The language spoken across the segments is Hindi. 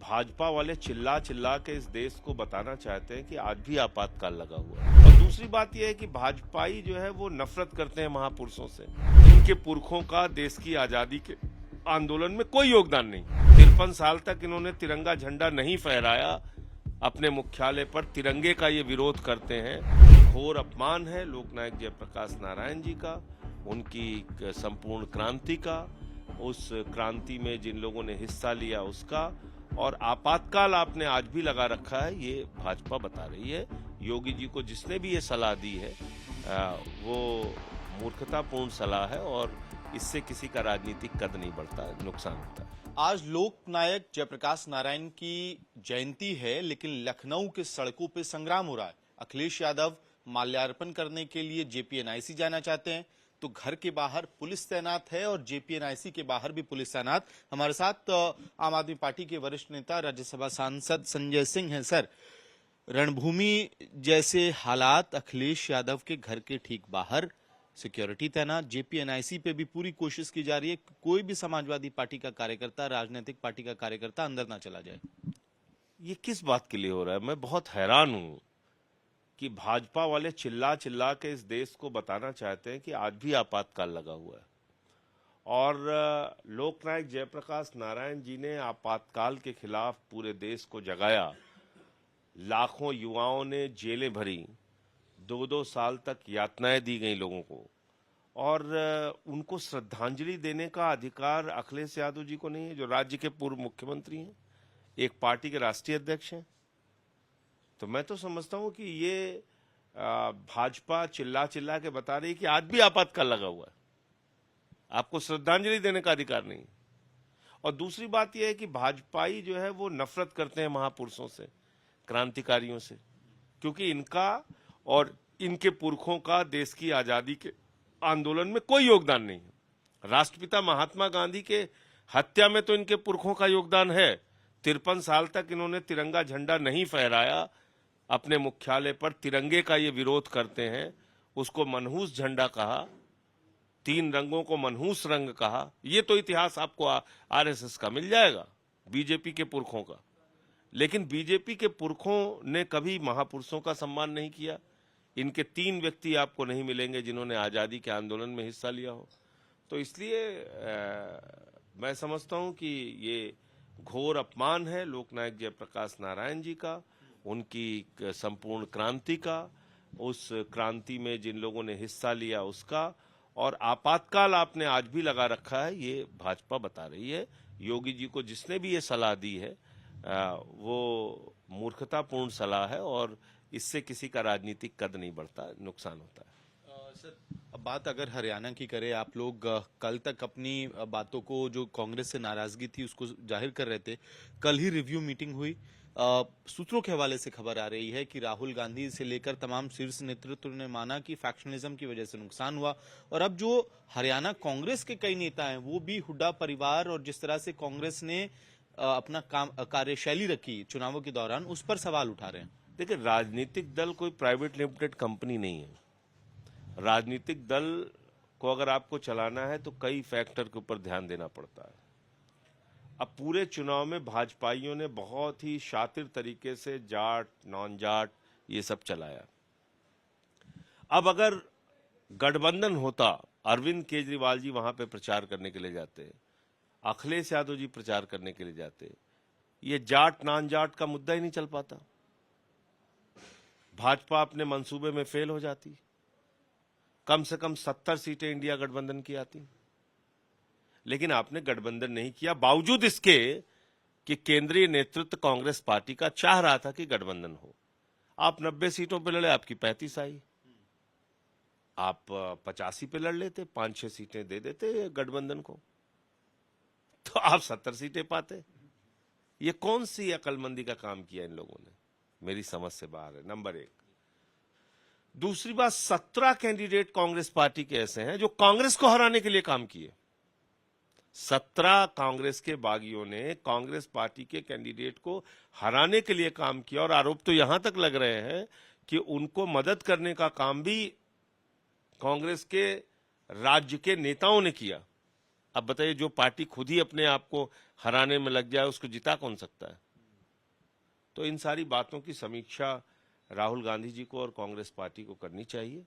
भाजपा वाले चिल्ला चिल्ला के इस देश को बताना चाहते हैं कि आज भी आपातकाल लगा हुआ है। और दूसरी बात यह है कि भाजपाई जो है वो नफरत करते हैं महापुरुषों से। इनके पुरखों का देश की आजादी के आंदोलन में कोई योगदान नहीं। 53 साल तक इन्होंने तिरंगा झंडा नहीं फहराया। अपने मुख्यालय पर तिरंगे का ये विरोध करते हैं। घोर अपमान है लोकनायक जयप्रकाश नारायण जी का, उनकी संपूर्ण क्रांति का, उस क्रांति में जिन लोगों ने हिस्सा लिया उसका। और आपातकाल आपने आज भी लगा रखा है, ये भाजपा बता रही है। योगी जी को जिसने भी ये सलाह दी है वो मूर्खतापूर्ण सलाह है और इससे किसी का राजनीतिक कद नहीं बढ़ता, नुकसान होता है। आज लोकनायक जयप्रकाश नारायण की जयंती है, लेकिन लखनऊ के सड़कों पे संग्राम हो रहा है। अखिलेश यादव माल्यार्पण करने के लिए जेपीएनआईसी जाना चाहते हैं, तो घर के बाहर पुलिस तैनात है और जेपीएनआईसी के बाहर भी पुलिस तैनात। हमारे साथ आम आदमी पार्टी के वरिष्ठ नेता राज्यसभा सांसद संजय सिंह हैं। सर, रणभूमि जैसे हालात, अखिलेश यादव के घर के ठीक बाहर सिक्योरिटी तैनात, जेपीएनआईसी पे भी पूरी कोशिश की जा रही है कोई भी समाजवादी पार्टी का कार्यकर्ता, राजनीतिक पार्टी का कार्यकर्ता अंदर ना चला जाए। ये किस बात के लिए हो रहा है? मैं बहुत हैरान हूं कि भाजपा वाले चिल्ला चिल्ला के इस देश को बताना चाहते हैं कि आज भी आपातकाल लगा हुआ है। और लोकनायक जयप्रकाश नारायण जी ने आपातकाल के खिलाफ पूरे देश को जगाया। लाखों युवाओं ने जेलें भरी, 2-2 साल तक यातनाएं दी गई लोगों को, और उनको श्रद्धांजलि देने का अधिकार अखिलेश यादव जी को नहीं है, जो राज्य के पूर्व मुख्यमंत्री हैं, एक पार्टी के राष्ट्रीय अध्यक्ष हैं। तो मैं तो समझता हूं कि ये भाजपा चिल्ला चिल्ला के बता रही है कि आज भी आपातकाल लगा हुआ है, आपको श्रद्धांजलि देने का अधिकार नहीं। और दूसरी बात यह है कि भाजपाई जो है वो नफरत करते हैं महापुरुषों से, क्रांतिकारियों से, क्योंकि इनका और इनके पुरखों का देश की आजादी के आंदोलन में कोई योगदान नहीं है। राष्ट्रपिता महात्मा गांधी के हत्या में तो इनके पुरखों का योगदान है। 53 साल तक इन्होंने तिरंगा झंडा नहीं फहराया। अपने मुख्यालय पर तिरंगे का ये विरोध करते हैं। उसको मनहूस झंडा कहा, 3 रंगों को मनहूस रंग कहा। ये तो इतिहास आपको आरएसएस का मिल जाएगा, बीजेपी के पुरखों का। लेकिन बीजेपी के पुरखों ने कभी महापुरुषों का सम्मान नहीं किया। इनके 3 व्यक्ति आपको नहीं मिलेंगे जिन्होंने आजादी के आंदोलन में हिस्सा लिया हो। तो इसलिए मैं समझता हूं कि ये घोर अपमान है लोकनायक जयप्रकाश नारायण जी का, उनकी संपूर्ण क्रांति का, उस क्रांति में जिन लोगों ने हिस्सा लिया उसका। और आपातकाल आपने आज भी लगा रखा है, ये भाजपा बता रही है। योगी जी को जिसने भी ये सलाह दी है वो मूर्खतापूर्ण सलाह है और इससे किसी का राजनीतिक कद नहीं बढ़ता, नुकसान होता है। सर, अब बात अगर हरियाणा की करें, आप लोग कल तक अपनी बातों को, जो कांग्रेस से नाराजगी थी, उसको जाहिर कर रहे थे। कल ही रिव्यू मीटिंग हुई। सूत्रों के हवाले से खबर आ रही है कि राहुल गांधी से लेकर तमाम शीर्ष नेतृत्व ने माना कि फैक्शनिज्म की वजह से नुकसान हुआ। और अब जो हरियाणा कांग्रेस के कई नेता हैं वो भी हुड्डा परिवार और जिस तरह से कांग्रेस ने अपना कार्यशैली रखी चुनावों के दौरान, उस पर सवाल उठा रहे हैं। देखिए, राजनीतिक दल कोई प्राइवेट लिमिटेड कंपनी नहीं है। राजनीतिक दल को अगर आपको चलाना है तो कई फैक्टर के ऊपर ध्यान देना पड़ता है। अब पूरे चुनाव में भाजपाइयों ने बहुत ही शातिर तरीके से जाट, नॉन जाट ये सब चलाया। अब अगर गठबंधन होता, अरविंद केजरीवाल जी वहां पे प्रचार करने के लिए जाते, अखिलेश यादव जी प्रचार करने के लिए जाते, ये जाट नॉन जाट का मुद्दा ही नहीं चल पाता। भाजपा अपने मंसूबे में फेल हो जाती। कम से कम 70 सीटें इंडिया गठबंधन की आती। लेकिन आपने गठबंधन नहीं किया, बावजूद इसके कि केंद्रीय नेतृत्व कांग्रेस पार्टी का चाह रहा था कि गठबंधन हो। आप 90 सीटों पे लड़े, आपकी 35 आई। आप 85 पे लड़ लेते, 5-6 सीटें दे देते गठबंधन को, तो आप 70 सीटें पाते। ये कौन सी अकलमंदी का काम किया इन लोगों ने? मेरी समझ से बाहर है, नंबर 1। दूसरी बात, 17 कैंडिडेट कांग्रेस पार्टी के ऐसे हैं जो कांग्रेस को हराने के लिए काम किए। 17 कांग्रेस के बागियों ने कांग्रेस पार्टी के कैंडिडेट को हराने के लिए काम किया। और आरोप तो यहां तक लग रहे हैं कि उनको मदद करने का काम भी कांग्रेस के राज्य के नेताओं ने किया। अब बताइए, जो पार्टी खुद ही अपने आप को हराने में लग जाए उसको जिता कौन सकता है? तो इन सारी बातों की समीक्षा राहुल गांधी जी को और कांग्रेस पार्टी को करनी चाहिए।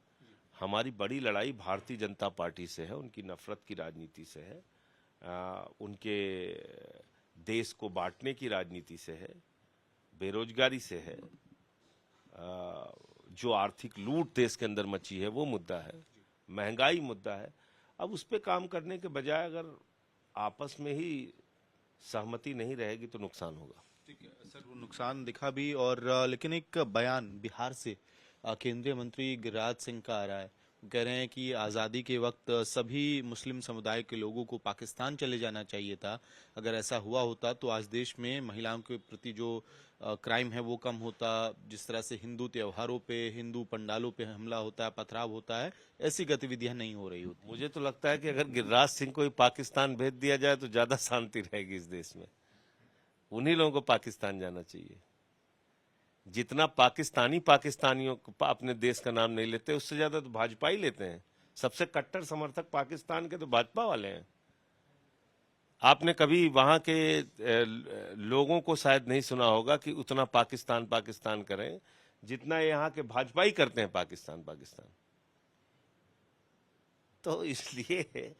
हमारी बड़ी लड़ाई भारतीय जनता पार्टी से है, उनकी नफरत की राजनीति से है, उनके देश को बांटने की राजनीति से है, बेरोजगारी से है, जो आर्थिक लूट देश के अंदर मची है वो मुद्दा है, महंगाई मुद्दा है। अब उस पर काम करने के बजाय अगर आपस में ही सहमति नहीं रहेगी तो नुकसान होगा। ठीक है सर, वो नुकसान दिखा भी। और लेकिन एक बयान बिहार से केंद्रीय मंत्री गिरिराज सिंह का आ रहा है। कह रहे हैं कि आज़ादी के वक्त सभी मुस्लिम समुदाय के लोगों को पाकिस्तान चले जाना चाहिए था। अगर ऐसा हुआ होता तो आज देश में महिलाओं के प्रति जो क्राइम है वो कम होता। जिस तरह से हिंदू त्योहारों पे, हिंदू पंडालों पे हमला होता है, पथराव होता है, ऐसी गतिविधियां नहीं हो रही होती। मुझे तो लगता है कि अगर गिरिराज सिंह को ही पाकिस्तान भेज दिया जाए तो ज्यादा शांति रहेगी इस देश में। उन्हीं लोगों को पाकिस्तान जाना चाहिए। जितना पाकिस्तानियों को अपने देश का नाम नहीं लेते, उससे ज्यादा तो भाजपा ही लेते हैं। सबसे कट्टर समर्थक पाकिस्तान के तो भाजपा वाले हैं। आपने कभी वहां के लोगों को शायद नहीं सुना होगा कि उतना पाकिस्तान पाकिस्तान करें जितना यहाँ के भाजपा ही करते हैं पाकिस्तान पाकिस्तान। तो इसलिए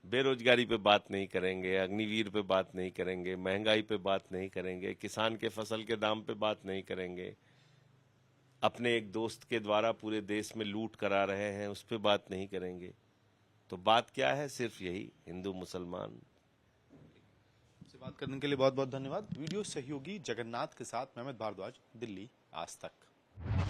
बेरोजगारी पे बात नहीं करेंगे, अग्निवीर पे बात नहीं करेंगे, महंगाई पे बात नहीं करेंगे, किसान के फसल के दाम पे बात नहीं करेंगे, अपने एक दोस्त के द्वारा पूरे देश में लूट करा रहे हैं उस पर बात नहीं करेंगे। तो बात क्या है? सिर्फ यही, हिंदू मुसलमान। से बात करने के लिए बहुत बहुत धन्यवाद। वीडियो सहयोगी जगन्नाथ के साथ मेहमद भारद्वाज, दिल्ली आज तक।